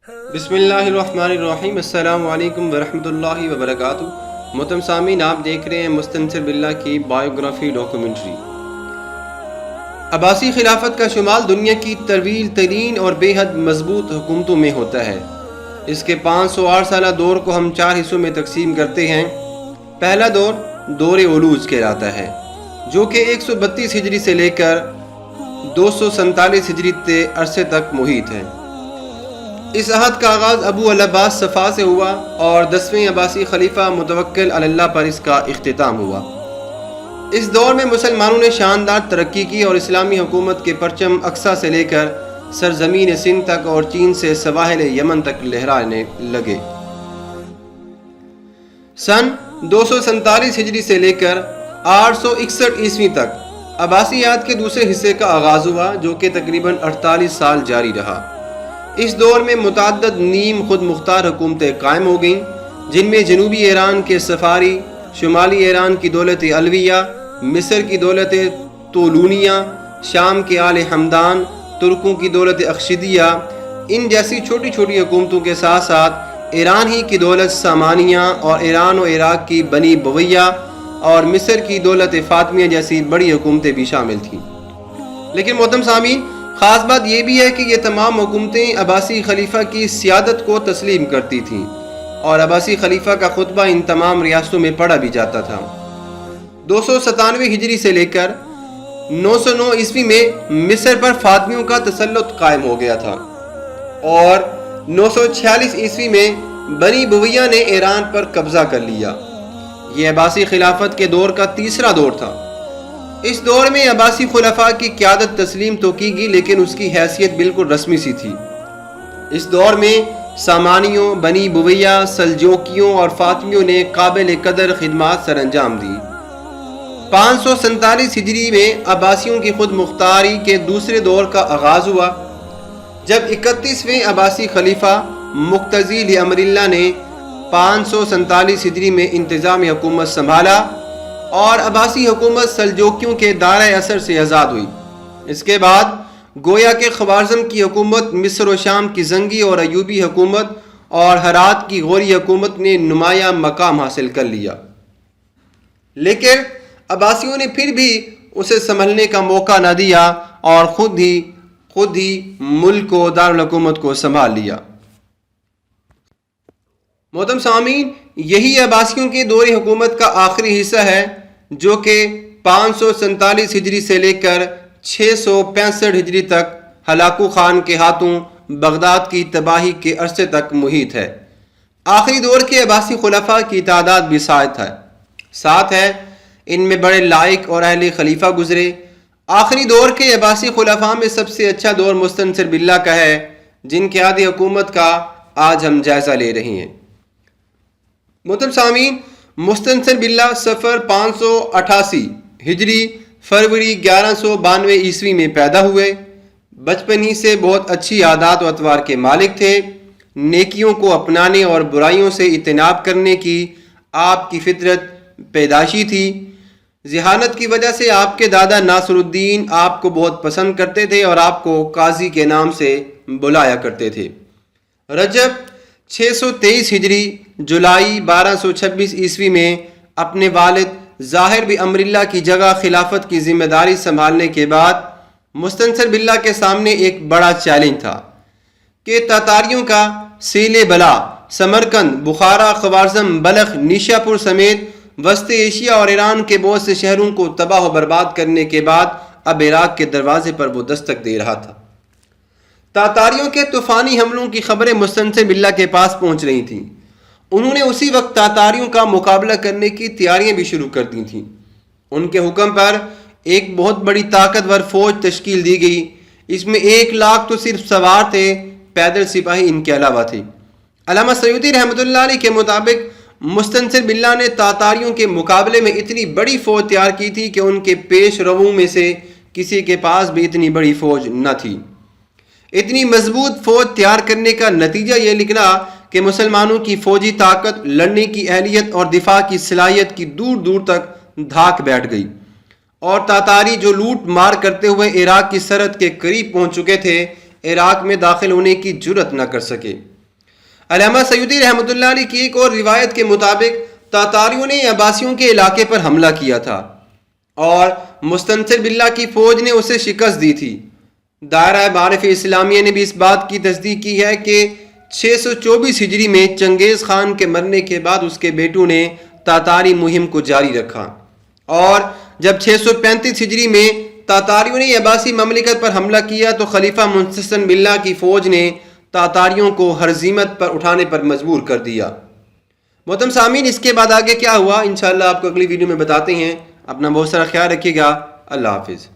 بسم اللہ الرحمن الرحیم۔ السلام علیکم ورحمۃ اللہ وبرکاتہ۔ محترم سامعین، آپ دیکھ رہے ہیں مستنصر باللہ کی بائیوگرافی ڈاکومنٹری۔ عباسی خلافت کا شمال دنیا کی طویل ترین اور بے حد مضبوط حکومتوں میں ہوتا ہے۔ اس کے 508 سالہ دور کو ہم 4 حصوں میں تقسیم کرتے ہیں۔ پہلا دور دور عروج کہلاتا ہے، جو کہ 132 ہجری سے لے کر 247 ہجری عرصے تک محیط ہے۔ اس عہد کا آغاز ابو العباس صفا سے ہوا اور 10ویں عباسی خلیفہ متوکل علی اللہ پر اس کا اختتام ہوا۔ اس دور میں مسلمانوں نے شاندار ترقی کی اور اسلامی حکومت کے پرچم اقصی سے لے کر سرزمین سندھ تک اور چین سے سواحل یمن تک لہرانے لگے۔ سن 247 ہجری سے لے کر 861 عیسوی تک عباسی عہد کے دوسرے حصے کا آغاز ہوا، جو کہ تقریباً 48 سال جاری رہا۔ اس دور میں متعدد نیم خود مختار حکومتیں قائم ہو گئیں، جن میں جنوبی ایران کے صفاری، شمالی ایران کی دولت علویہ، مصر کی دولت طولونیہ، شام کے آل حمدان، ترکوں کی دولت اخشیدیہ، ان جیسی چھوٹی چھوٹی حکومتوں کے ساتھ ساتھ ایران ہی کی دولت سامانیہ اور ایران و عراق کی بنی بویہ اور مصر کی دولت فاطمیہ جیسی بڑی حکومتیں بھی شامل تھیں۔ لیکن محترم سامعین، خاص بات یہ بھی ہے کہ یہ تمام حکومتیں عباسی خلیفہ کی سیادت کو تسلیم کرتی تھیں اور عباسی خلیفہ کا خطبہ ان تمام ریاستوں میں پڑھا بھی جاتا تھا۔ 297 ہجری سے لے کر 909 عیسوی میں مصر پر فاطمیوں کا تسلط قائم ہو گیا تھا اور 946 عیسوی میں بنی بویہ نے ایران پر قبضہ کر لیا۔ یہ عباسی خلافت کے دور کا تیسرا دور تھا۔ اس دور میں عباسی خلفاء کی قیادت تسلیم تو کی گئی، لیکن اس کی حیثیت بالکل رسمی سی تھی۔ اس دور میں سامانیوں، بنی بویہ، سلجوکیوں اور فاطمیوں نے قابل قدر خدمات سر انجام دی۔ 547 ہجری میں عباسیوں کی خود مختاری کے دوسرے دور کا آغاز ہوا، جب 31ویں عباسی خلیفہ مقتضی امر اللہ نے 547 ہجری میں انتظام حکومت سنبھالا اور عباسی حکومت سلجوکیوں کے دائرۂ اثر سے آزاد ہوئی۔ اس کے بعد گویا کہ خوارزم کی حکومت، مصر و شام کی زنگی اور ایوبی حکومت اور ہرات کی غوری حکومت نے نمایاں مقام حاصل کر لیا، لیکن عباسیوں نے پھر بھی اسے سنبھلنے کا موقع نہ دیا اور خود ہی ملک و دارالحکومت کو سنبھال لیا۔ محترم سامعین، یہی عباسیوں کی دور حکومت کا آخری حصہ ہے، جو کہ 547 ہجری سے لے کر 665 ہجری تک ہلاکو خان کے ہاتھوں بغداد کی تباہی کے عرصے تک محیط ہے۔ آخری دور کے عباسی خلفاء کی تعداد بھی 7 ہے۔ ان میں بڑے لائق اور اہل خلیفہ گزرے۔ آخری دور کے عباسی خلفاء میں سب سے اچھا دور مستنصر باللہ کا ہے، جن کی عہد حکومت کا آج ہم جائزہ لے رہے ہیں۔ محترم سامعین، مستنصر باللہ صفر 588 ہجری فروری 1192 عیسوی میں پیدا ہوئے۔ بچپن ہی سے بہت اچھی عادات و اطوار کے مالک تھے۔ نیکیوں کو اپنانے اور برائیوں سے اجتناب کرنے کی آپ کی فطرت پیدائشی تھی۔ ذہانت کی وجہ سے آپ کے دادا ناصر الدین آپ کو بہت پسند کرتے تھے اور آپ کو قاضی کے نام سے بلایا کرتے تھے۔ رجب 623 ہجری جولائی 1226 عیسوی میں اپنے والد ظاہر بامر اللہ کی جگہ خلافت کی ذمہ داری سنبھالنے کے بعد مستنصر باللہ کے سامنے ایک بڑا چیلنج تھا کہ تاتاریوں کا سیل بلا سمرقند، بخارا، خوارزم، بلخ، نیشا پور سمیت وسط ایشیا اور ایران کے بہت سے شہروں کو تباہ و برباد کرنے کے بعد اب عراق کے دروازے پر وہ دستک دے رہا تھا۔ تاتاریوں کے طوفانی حملوں کی خبریں مستنصر باللہ کے پاس پہنچ رہی تھیں۔ انہوں نے اسی وقت تاتاریوں کا مقابلہ کرنے کی تیاریاں بھی شروع کر دی تھیں۔ ان کے حکم پر ایک بہت بڑی طاقتور فوج تشکیل دی گئی۔ اس میں 1 لاکھ تو صرف سوار تھے، پیدل سپاہی ان کے علاوہ تھے۔ علامہ سیوطی رحمۃ اللہ علیہ کے مطابق مستنصر باللہ نے تاتاریوں کے مقابلے میں اتنی بڑی فوج تیار کی تھی کہ ان کے پیش رووں میں سے کسی کے پاس بھی اتنی بڑی فوج نہ تھی۔ اتنی مضبوط فوج تیار کرنے کا نتیجہ یہ نکلا کہ مسلمانوں کی فوجی طاقت، لڑنے کی اہلیت اور دفاع کی صلاحیت کی دور دور تک دھاک بیٹھ گئی، اور تاتاری جو لوٹ مار کرتے ہوئے عراق کی سرحد کے قریب پہنچ چکے تھے، عراق میں داخل ہونے کی جرت نہ کر سکے۔ علامہ سیوطی رحمۃ اللہ علیہ کی ایک اور روایت کے مطابق تاتاریوں نے عباسیوں کے علاقے پر حملہ کیا تھا اور مستنصر باللہ کی فوج نے اسے شکست دی تھی۔ دائرہ معارف اسلامیہ نے بھی اس بات کی تصدیق کی ہے کہ 624 ہجری میں چنگیز خان کے مرنے کے بعد اس کے بیٹوں نے تاتاری مہم کو جاری رکھا، اور جب 635 ہجری میں تاتاریوں نے عباسی مملکت پر حملہ کیا تو خلیفہ مستنصر باللہ کی فوج نے تاتاریوں کو ہرزیمت پر اٹھانے پر مجبور کر دیا۔ محترم سامعین، اس کے بعد آگے کیا ہوا انشاءاللہ آپ کو اگلی ویڈیو میں بتاتے ہیں۔ اپنا بہت سارا خیال رکھیے گا۔ اللہ حافظ۔